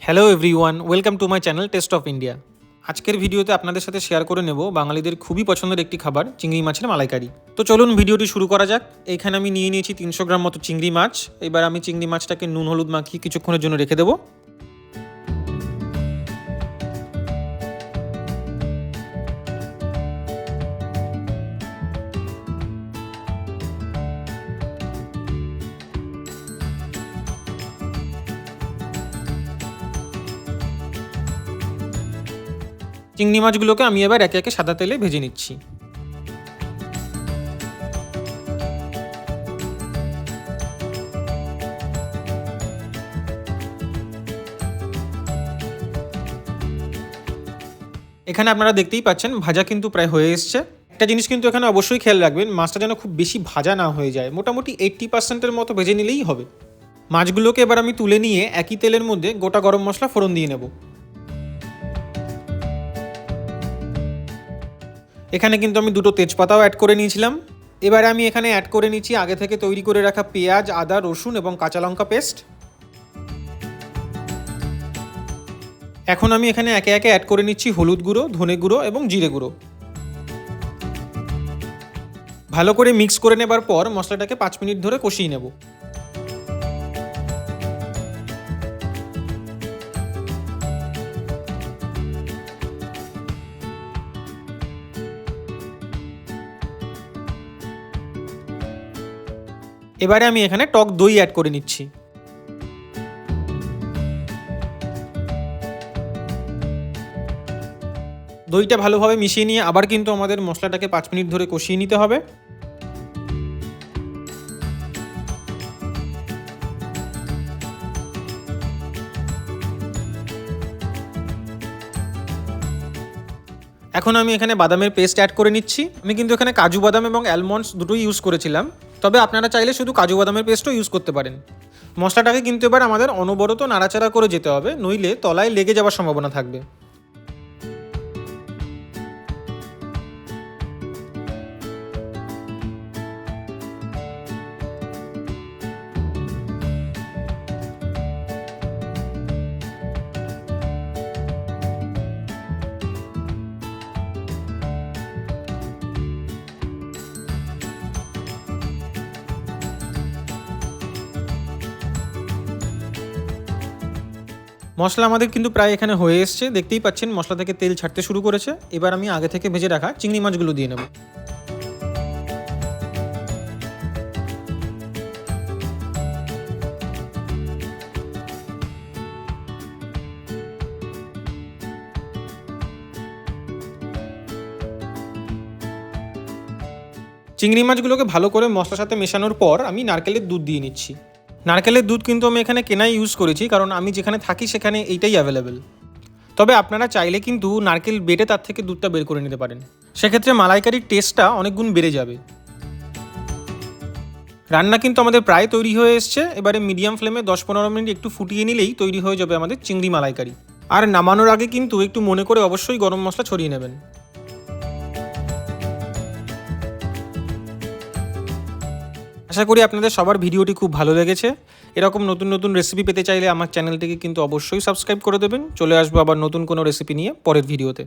Hello everyone, welcome to my channel test of India. আজকের ভিডিওতে আপনাদের সাথে শেয়ার করে নেব বাঙালিদের খুবই পছন্দের একটি খাবার, চিংড়ি মাছের মালাইকারি। তো চলুন ভিডিওটি শুরু করা যাক। এইখানে আমি নিয়ে নিয়েছি 300 গ্রাম মতো চিংড়ি মাছ। এবার আমি চিংড়ি মাছটাকে নুন হলুদ মাখিয়ে কিছুক্ষণের জন্য রেখে দেবো। চিংড়ি মাছগুলোকে আমি এবার একে একে সাদা তেলে ভেজে নিচ্ছি। এখানে আপনারা দেখতেই পাচ্ছেন ভাজা কিন্তু প্রায় হয়ে এসছে। একটা জিনিস কিন্তু এখানে অবশ্যই খেয়াল রাখবেন, মাছটা যেন খুব বেশি ভাজা না হয়ে যায়, মোটামুটি 80%-এর মতো ভেজে নিলেই হবে। মাছগুলোকে এবার আমি তুলে নিয়ে একই তেলের মধ্যে গোটা গরম মশলা ফোড়ন দিয়ে নেব। এখানে কিন্তু আমি দুটো তেজপাতাও অ্যাড করে নিয়েছিলাম। এবারে আমি এখানে অ্যাড করে নিচ্ছি আগে থেকে তৈরি করে রাখা পেঁয়াজ, আদা, রসুন এবং কাঁচা লঙ্কা পেস্ট। এখন আমি এখানে একে একে অ্যাড করে নিচ্ছি হলুদ গুঁড়ো, ধনে গুঁড়ো এবং জিরে গুঁড়ো। ভালো করে মিক্স করে নেবার পর মশলাটাকে 5 মিনিট ধরে কষিয়ে নেব। এবারে আমি এখানে টক দই অ্যাড করে নিচ্ছি। দইটা ভালোভাবে মিশিয়ে নিয়ে আবার কিন্তু আমাদের মশলাটাকে 5 মিনিট ধরে কষিয়ে নিতে হবে। এখন আমি এখানে বাদামের পেস্ট অ্যাড করে নিচ্ছি। আমি কিন্তু এখানে কাজু বাদাম এবং অ্যালমন্ডস দুটোই ইউজ করেছিলাম, তবে আপনারা চাইলে শুধু কাজু বাদামের পেস্টও ইউজ করতে পারেন। মশলাটাকে কিন্তু এবার আমাদের অনবরত নাড়াচাড়া করে যেতে হবে, নইলে তলায় লেগে যাওয়ার সম্ভাবনা থাকবে। মশলা আমাদের কিন্তু প্রায় এখানে হয়ে এসছে, দেখতেই পাচ্ছেন মশলা থেকে তেল ছাড়তে শুরু করেছে। এবার আমি আগে থেকে ভেজে রাখা চিংড়ি মাছগুলো দিয়ে নেব। চিংড়ি মাছগুলোকে ভালো করে মশলার সাথে মেশানোর পর আমি নারকেলের দুধ দিয়ে নিচ্ছি। নারকেলের দুধ কিন্তু আমি এখানে কেনাই ইউজ করেছি, কারণ আমি যেখানে থাকি সেখানে এইটাই অ্যাভেলেবেল। তবে আপনারা চাইলে কিন্তু নারকেল বেটে তার থেকে দুধটা বের করে নিতে পারেন, সেক্ষেত্রে মালাইকারির টেস্টটা অনেক গুণ বেড়ে যাবে। রান্না কিন্তু আমাদের প্রায় তৈরি হয়ে এসছে। এবারে মিডিয়াম ফ্লেমে 10-15 মিনিট একটু ফুটিয়ে নিলেই তৈরি হয়ে যাবে আমাদের চিংড়ি মালাইকারি। আর নামানোর আগে কিন্তু একটু মনে করে অবশ্যই গরম মশলা ছড়িয়ে নেবেন। আশা করি আপনাদের সবার ভিডিওটি খুব ভালো লেগেছে। এরকম নতুন নতুন রেসিপি পেতে চাইলে আমার চ্যানেলটিকে কিন্তু অবশ্যই সাবস্ক্রাইব করে দেবেন। চলে আসবো আবার নতুন কোনো রেসিপি নিয়ে পরের ভিডিওতে।